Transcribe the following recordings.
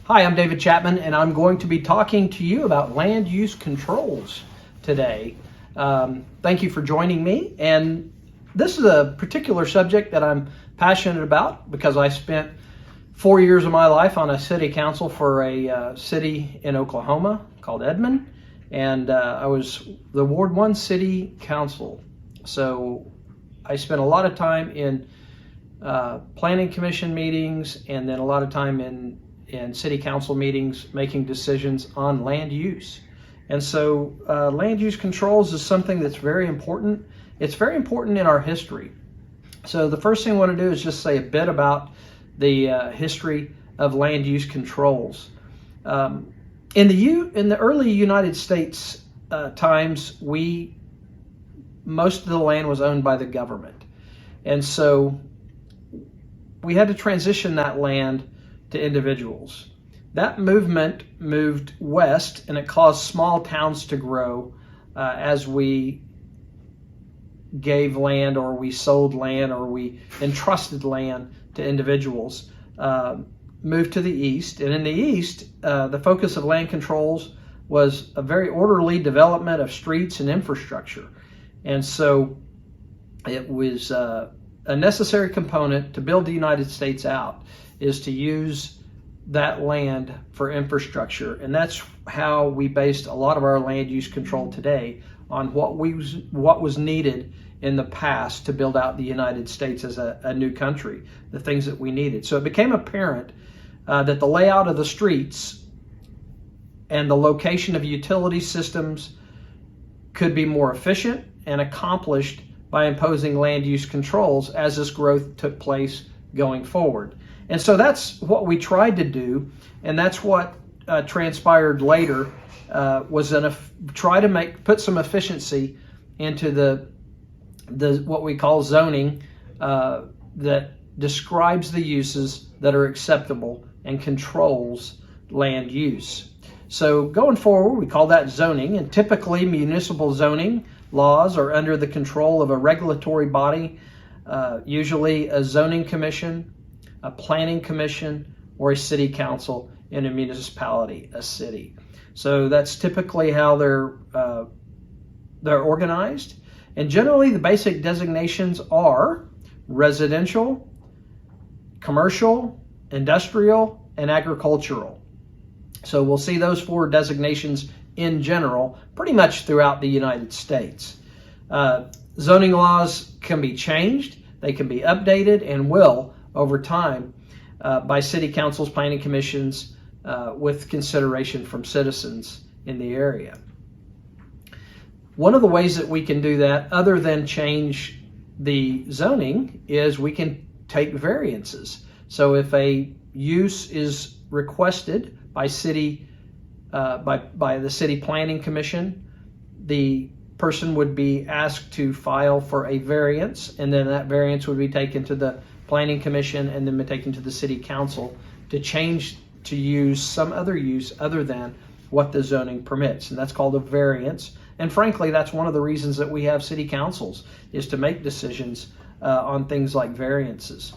Hi, I'm David Chapman, and I'm going to be talking to you about land use controls today. Thank you for joining me. And this is a particular subject that I'm passionate about because I spent 4 years of my life on a city council for a city in Oklahoma called Edmond, and I was the Ward 1 City Council. So I spent a lot of time in planning commission meetings and then a lot of time in city council meetings making decisions on land use. And so land use controls is something that's very important. It's very important in our history. So the first thing I want to do is just say a bit about the history of land use controls. In the early United States times, most of the land was owned by the government. And so we had to transition that land to individuals. That movement moved west, and it caused small towns to grow as we gave land, or we sold land, or we entrusted land to individuals. Moved to the east, and in the east, the focus of land controls was a very orderly development of streets and infrastructure. And so it was a necessary component to build the United States out is to use that land for infrastructure. And that's how we based a lot of our land use control today, on what was needed in the past to build out the United States as a new country, the things that we needed. So it became apparent that the layout of the streets and the location of utility systems could be more efficient and accomplished by imposing land use controls as this growth took place going forward. And so that's what we tried to do, and that's what transpired later, was try to put some efficiency into the what we call zoning that describes the uses that are acceptable and controls land use. So going forward, we call that zoning, and typically municipal zoning laws are under the control of a regulatory body, usually a zoning commission, a planning commission, or a city council in a municipality, a city. So that's typically how they're organized. And generally the basic designations are residential, commercial, industrial, and agricultural. So we'll see those four designations in general pretty much throughout the United States. Zoning laws can be changed, they can be updated, and will over time by city councils, planning commissions, with consideration from citizens in the area. One of the ways that we can do that, other than change the zoning, is we can take variances. So if a use is requested by the city planning commission, the person would be asked to file for a variance, and then that variance would be taken to the planning commission and then be taken to the city council to change to use some other use other than what the zoning permits, and that's called a variance. And frankly, that's one of the reasons that we have city councils, is to make decisions on things like variances.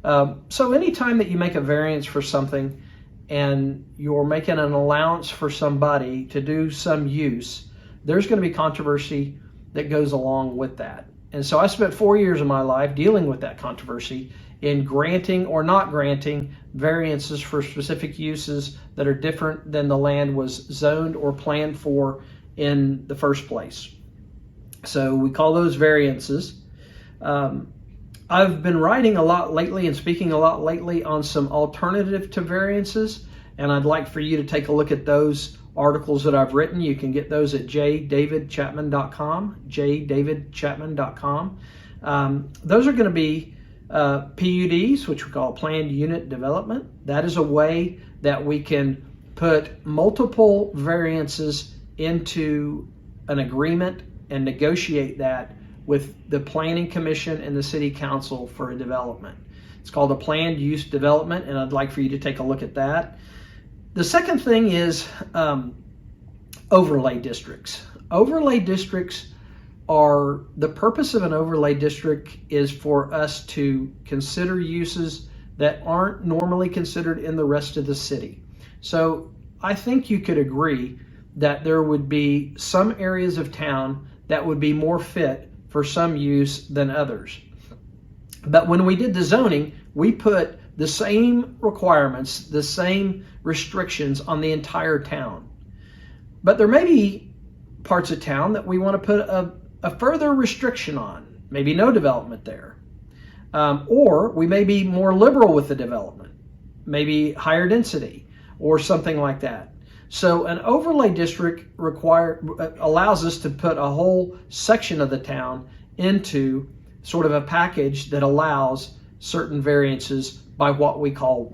So anytime that you make a variance for something and you're making an allowance for somebody to do some use, there's going to be controversy that goes along with that. And so I spent 4 years of my life dealing with that controversy in granting or not granting variances for specific uses that are different than the land was zoned or planned for in the first place. So we call those variances. I've been writing a lot lately and speaking a lot lately on some alternative to variances, and I'd like for you to take a look at those articles that I've written. You can get those at jdavidchapman.com, jdavidchapman.com. Those are going to be PUDs, which we call planned unit development. That is a way that we can put multiple variances into an agreement and negotiate that with the planning commission and the city council for a development. It's called a planned use development, and I'd like for you to take a look at that. The second thing is overlay districts. Overlay districts are, the purpose of an overlay district is for us to consider uses that aren't normally considered in the rest of the city. So I think you could agree that there would be some areas of town that would be more fit for some use than others. But when we did the zoning, we put the same requirements, the same restrictions on the entire town. But there may be parts of town that we want to put a further restriction on, maybe no development there. Or we may be more liberal with the development, maybe higher density or something like that. So an overlay district allows us to put a whole section of the town into sort of a package that allows certain variances by what we call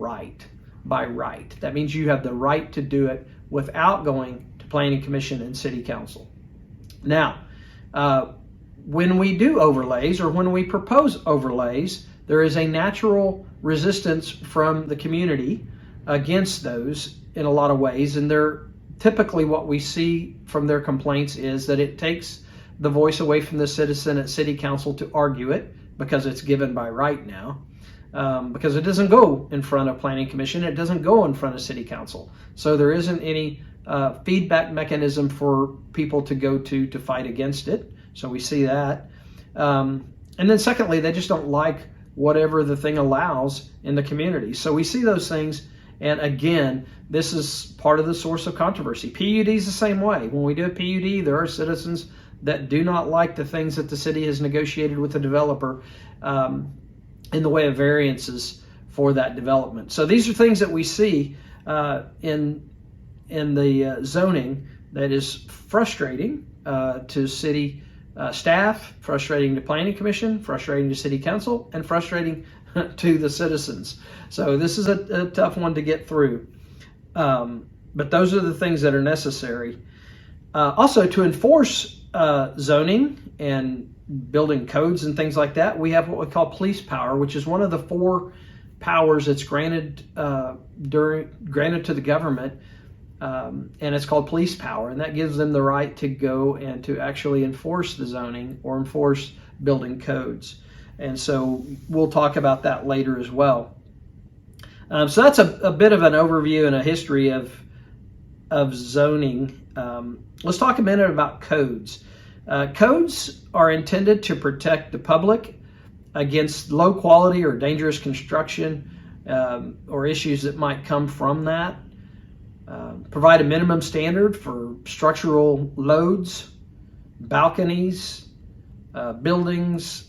by right. That means you have the right to do it without going to Planning Commission and City Council. Now, when we do overlays or when we propose overlays, there is a natural resistance from the community against those in a lot of ways, and they're typically what we see from their complaints is that it takes the voice away from the citizen at City Council to argue it because it's given by right now, because it doesn't go in front of Planning Commission, it doesn't go in front of City Council. So there isn't any feedback mechanism for people to go to fight against it. So we see that. And then secondly, they just don't like whatever the thing allows in the community. So we see those things. And again, this is part of the source of controversy. PUD is the same way. When we do a PUD, there are citizens that do not like the things that the city has negotiated with the developer in the way of variances for that development. So these are things that we see in the zoning that is frustrating to city staff, frustrating to Planning Commission, frustrating to City Council, and frustrating to the citizens. So this is a tough one to get through. But those are the things that are necessary. Also, to enforce zoning and building codes and things like that, we have what we call police power, which is one of the 4 powers that's granted to the government, and it's called police power, and that gives them the right to go and to actually enforce the zoning or enforce building codes. And so we'll talk about that later as well. So that's a bit of an overview and a history of zoning. Let's talk a minute about codes. Codes are intended to protect the public against low quality or dangerous construction or issues that might come from that. Provide a minimum standard for structural loads, balconies, buildings,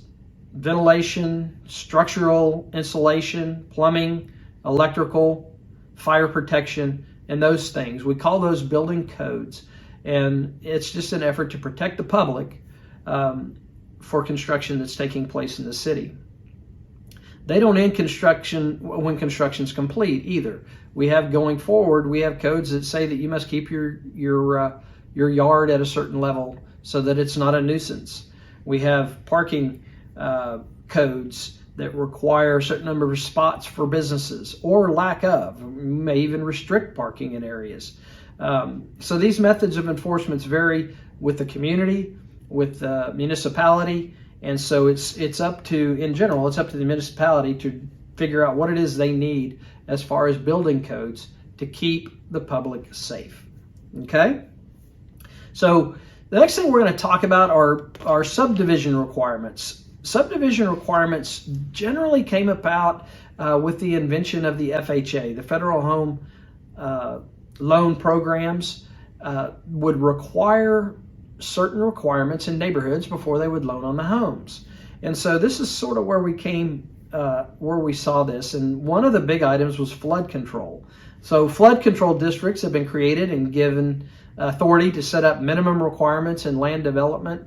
ventilation, structural insulation, plumbing, electrical, fire protection, and those things. We call those building codes, and it's just an effort to protect the public for construction that's taking place in the city. They don't end construction when construction's complete either. We have going forward, we have codes that say that you must keep your yard at a certain level so that it's not a nuisance. We have parking codes that require a certain number of spots for businesses or lack of. We may even restrict parking in areas. So these methods of enforcement vary with the community, with the municipality, and so it's up to, in general, it's up to the municipality to figure out what it is they need as far as building codes to keep the public safe. Okay? So the next thing we're going to talk about are subdivision requirements. Subdivision requirements generally came about with the invention of the FHA. The Federal Home Loan Programs would require certain requirements in neighborhoods before they would loan on the homes. And so this is sort of where we saw this. And one of the big items was flood control. So flood control districts have been created and given authority to set up minimum requirements in land development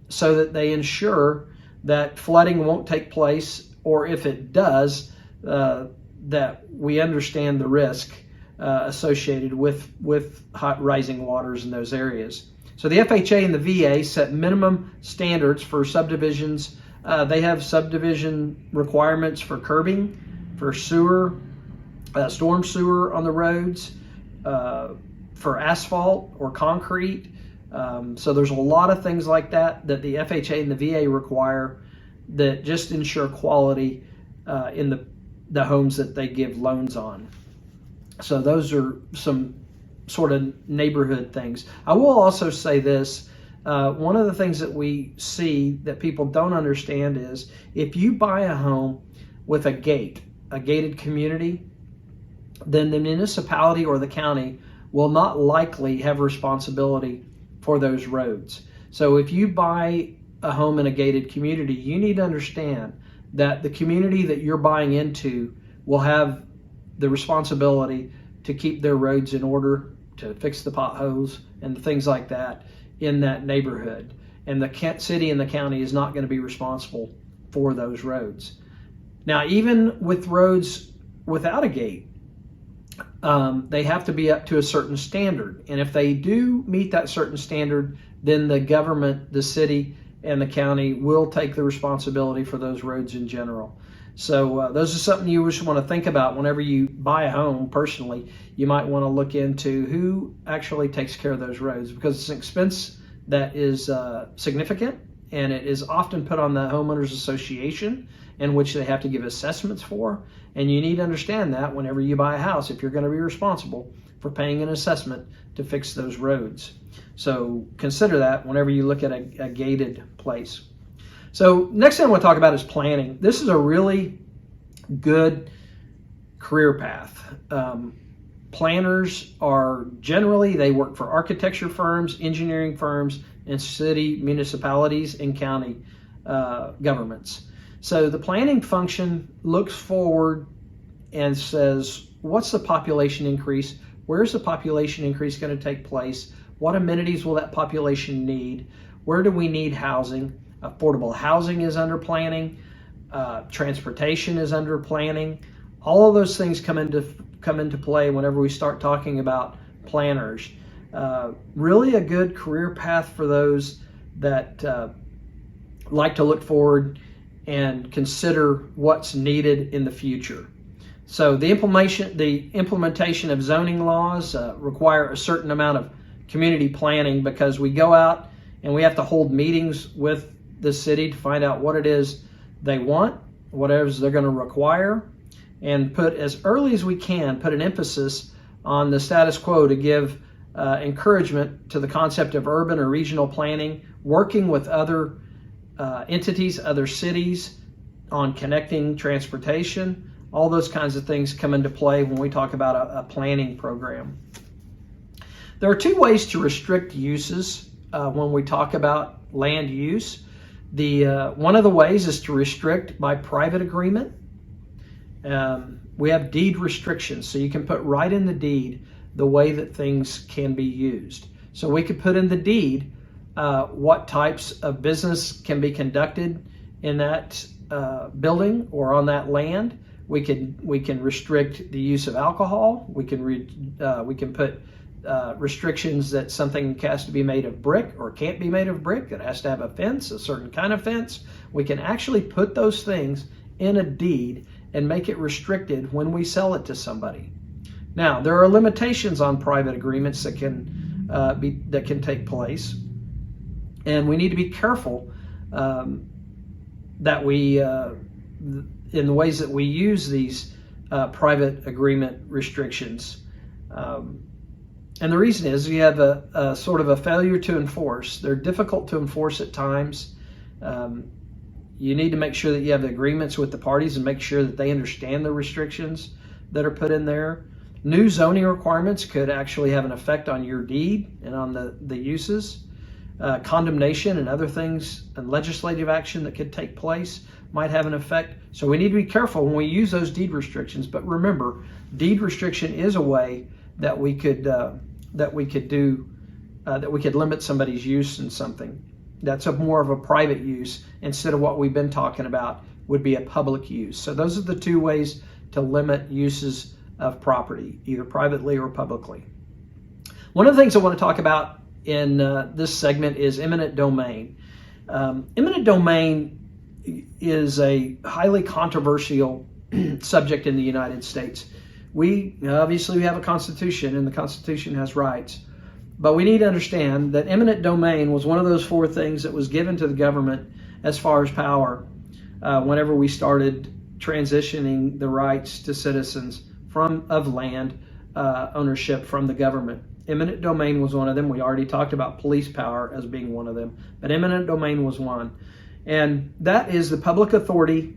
so that they ensure that flooding won't take place, or if it does, that we understand the risk associated with hot rising waters in those areas. So the FHA and the VA set minimum standards for subdivisions. They have subdivision requirements for curbing, for sewer, storm sewer on the roads, for asphalt or concrete. So there's a lot of things like that the FHA and the VA require that just ensure quality in the homes that they give loans on. So those are some sort of neighborhood things. I will also say this. One of the things that we see that people don't understand is if you buy a home with a gated community, then the municipality or the county will not likely have responsibility for those roads. So if you buy a home in a gated community, you need to understand that the community that you're buying into will have the responsibility to keep their roads in order, to fix the potholes and things like that in that neighborhood. And the city and the county is not going to be responsible for those roads. Now, even with roads without a gate, they have to be up to a certain standard. And if they do meet that certain standard, then the government, the city, and the county will take the responsibility for those roads in general. So those are something you just want to think about whenever you buy a home. Personally, you might want to look into who actually takes care of those roads, because it's an expense that is significant, and it is often put on the homeowners association, in which they have to give assessments for. And you need to understand that whenever you buy a house, if you're going to be responsible for paying an assessment to fix those roads. So consider that whenever you look at a gated place. So next thing I want to talk about is planning. This is a really good career path. Planners are generally, they work for architecture firms, engineering firms, and city, municipalities, and county governments. So the planning function looks forward and says, what's the population increase? Where's the population increase going to take place? What amenities will that population need? Where do we need housing? Affordable housing is under planning. Transportation is under planning. All of those things come into play whenever we start talking about planners. Really a good career path for those that like to look forward and consider what's needed in the future. So the implementation of zoning laws require a certain amount of community planning, because we go out and we have to hold meetings with the city to find out what it is they want, whatever they're going to require, and put, as early as we can, put an emphasis on the status quo to give encouragement to the concept of urban or regional planning, working with other entities, other cities on connecting transportation. All those kinds of things come into play when we talk about a planning program. There are two ways to restrict uses when we talk about land use. One of the ways is to restrict by private agreement. We have deed restrictions, so you can put right in the deed the way that things can be used. So we could put in the deed what types of business can be conducted in that building or on that land. We can restrict the use of alcohol. We can put restrictions that something has to be made of brick or can't be made of brick. It has to have a fence, a certain kind of fence. We can actually put those things in a deed and make it restricted when we sell it to somebody. Now, there are limitations on private agreements that can take place, and we need to be careful that we in the ways that we use these private agreement restrictions. And the reason is you have a sort of a failure to enforce. They're difficult to enforce at times. You need to make sure that you have agreements with the parties and make sure that they understand the restrictions that are put in there. New zoning requirements could actually have an effect on your deed and on the uses. Condemnation and other things and legislative action that could take place might have an effect. So we need to be careful when we use those deed restrictions. But remember, deed restriction is a way that we could limit somebody's use in something. That's more of a private use instead of what we've been talking about would be a public use. So those are the two ways to limit uses of property, either privately or publicly. One of the things I want to talk about in this segment is eminent domain. Eminent domain is a highly controversial subject in the United States. We have a Constitution, and the Constitution has rights. But we need to understand that eminent domain was one of those four things that was given to the government as far as power whenever we started transitioning the rights to citizens of land ownership from the government. Eminent domain was one of them. We already talked about police power as being one of them, but eminent domain was one. And that is the public authority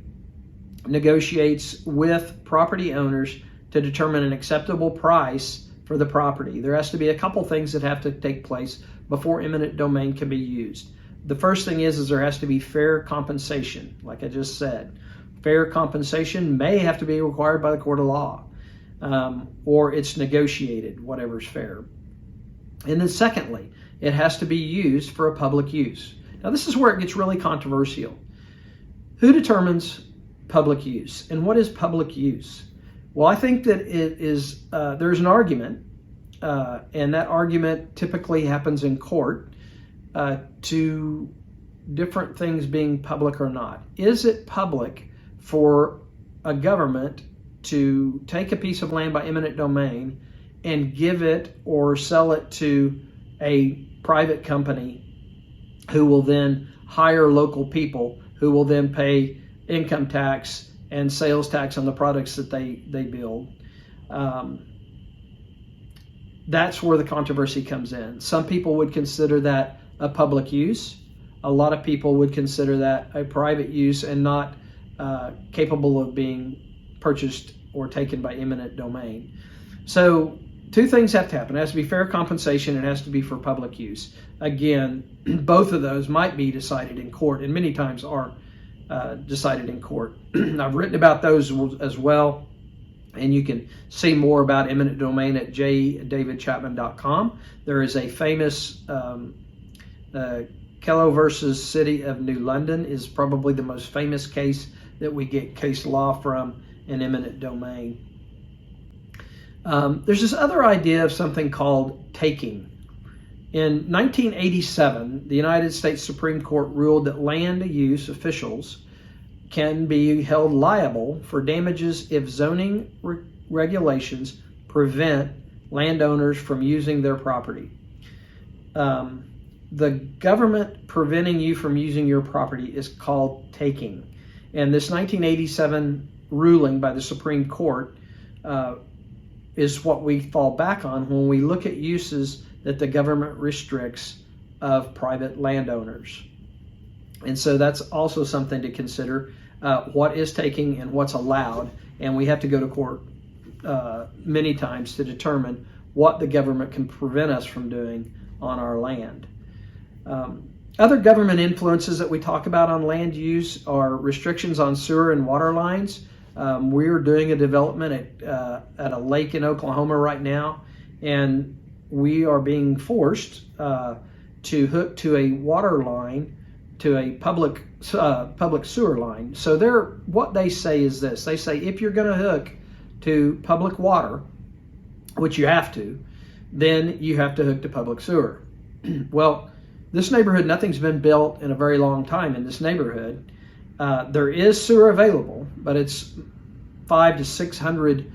negotiates with property owners to determine an acceptable price for the property. There has to be a couple things that have to take place before eminent domain can be used. The first thing is there has to be fair compensation, like I just said. Fair compensation may have to be required by the court of law, or it's negotiated, whatever's fair. And then secondly, it has to be used for a public use. Now this is where it gets really controversial. Who determines public use, and what is public use? Well, I think that it is, there's an argument, and that argument typically happens in court, to different things being public or not. Is it public for a government to take a piece of land by eminent domain and give it or sell it to a private company who will then hire local people who will then pay income tax and sales tax on the products that they build? That's where the controversy comes in. Some people would consider that a public use. A lot of people would consider that a private use and not capable of being purchased or taken by eminent domain. So two things have to happen. It has to be fair compensation. It has to be for public use. Again, both of those might be decided in court, and many times are decided in court. I've written about those as well, and you can see more about eminent domain at jdavidchapman.com. There is a famous Kello versus City of New London is probably the most famous case that we get case law from in eminent domain. There's this other idea of something called taking. In 1987, the United States Supreme Court ruled that land use officials can be held liable for damages if zoning regulations prevent landowners from using their property. The government preventing you from using your property is called taking. And this 1987 ruling by the Supreme Court is what we fall back on when we look at uses that the government restricts of private landowners. And so that's also something to consider, what is taking and what's allowed. And we have to go to court many times to determine what the government can prevent us from doing on our land. Other government influences that we talk about on land use are restrictions on sewer and water lines. We're doing a development at a lake in Oklahoma right now, and we are being forced to hook to a water line, to a public sewer line. So what they say is this. They say if you're going to hook to public water, which you have to, then you have to hook to public sewer. Well, this neighborhood, nothing's been built in a very long time in this neighborhood. There is sewer available, but it's 500 to 600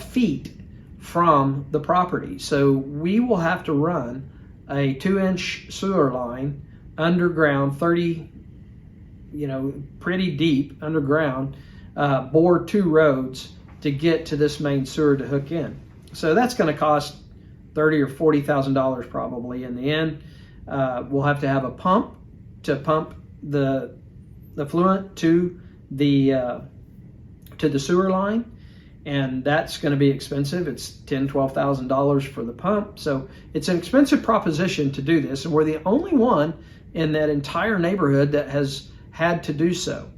feet from the property. So we will have to run a 2-inch sewer line underground, 30, pretty deep underground, bore 2 roads to get to this main sewer to hook in. So that's going to cost $30,000 or $40,000 probably in the end. We'll have to have a pump to pump the effluent to the sewer line, and that's going to be expensive. It's $10,000–$12,000 for the pump. So it's an expensive proposition to do this, and we're the only one in that entire neighborhood that has had to do so.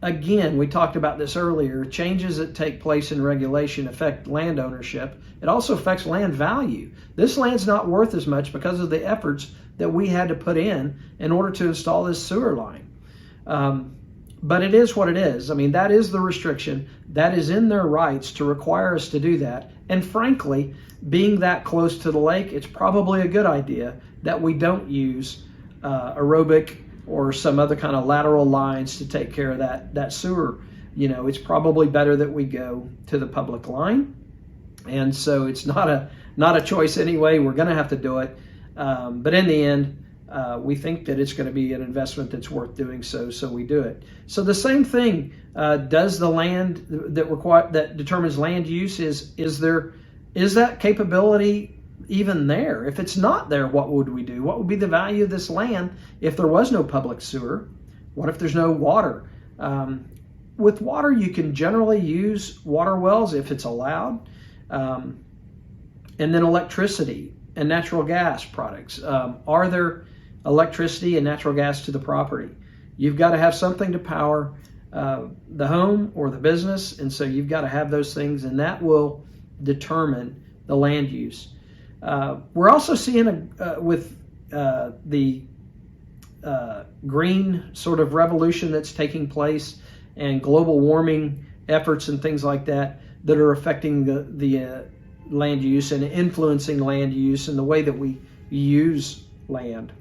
Again, we talked about this earlier. Changes that take place in regulation affect land ownership. It also affects land value. This land's not worth as much because of the efforts that we had to put in order to install this sewer line. But it is what it is. I mean, that is the restriction. That is in their rights to require us to do that. And frankly, being that close to the lake, it's probably a good idea that we don't use aerobic or some other kind of lateral lines to take care of that sewer. It's probably better that we go to the public line. And so it's not a choice anyway. We're going to have to do it. But in the end, we think that it's going to be an investment that's worth doing so we do it. So the same thing does the land that determines land use is there is that capability even there? If it's not there, what would we do? What would be the value of this land if there was no public sewer? What if there's no water? With water, you can generally use water wells if it's allowed. And then electricity and natural gas products. Are there electricity and natural gas to the property? You've got to have something to power the home or the business, and so you've got to have those things, and that will determine the land use. We're also seeing with the green sort of revolution that's taking place and global warming efforts and things like that that are affecting the land use and influencing land use and the way that we use land.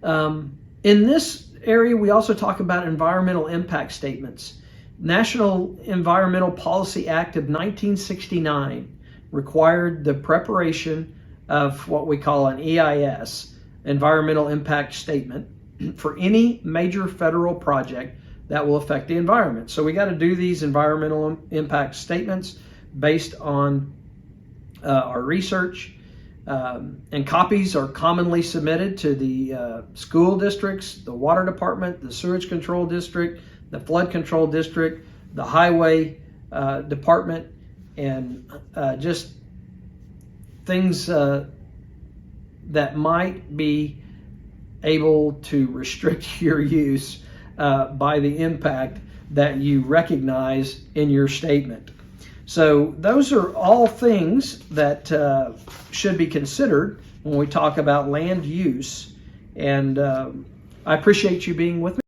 In this area, we also talk about environmental impact statements. National Environmental Policy Act of 1969 required the preparation of what we call an EIS, Environmental Impact Statement, for any major federal project that will affect the environment. So we got to do these environmental impact statements based on our research, and copies are commonly submitted to the school districts, the water department, the sewage control district, the flood control district, the highway department, and just things that might be able to restrict your use by the impact that you recognize in your statement. So those are all things that should be considered when we talk about land use. And I appreciate you being with me.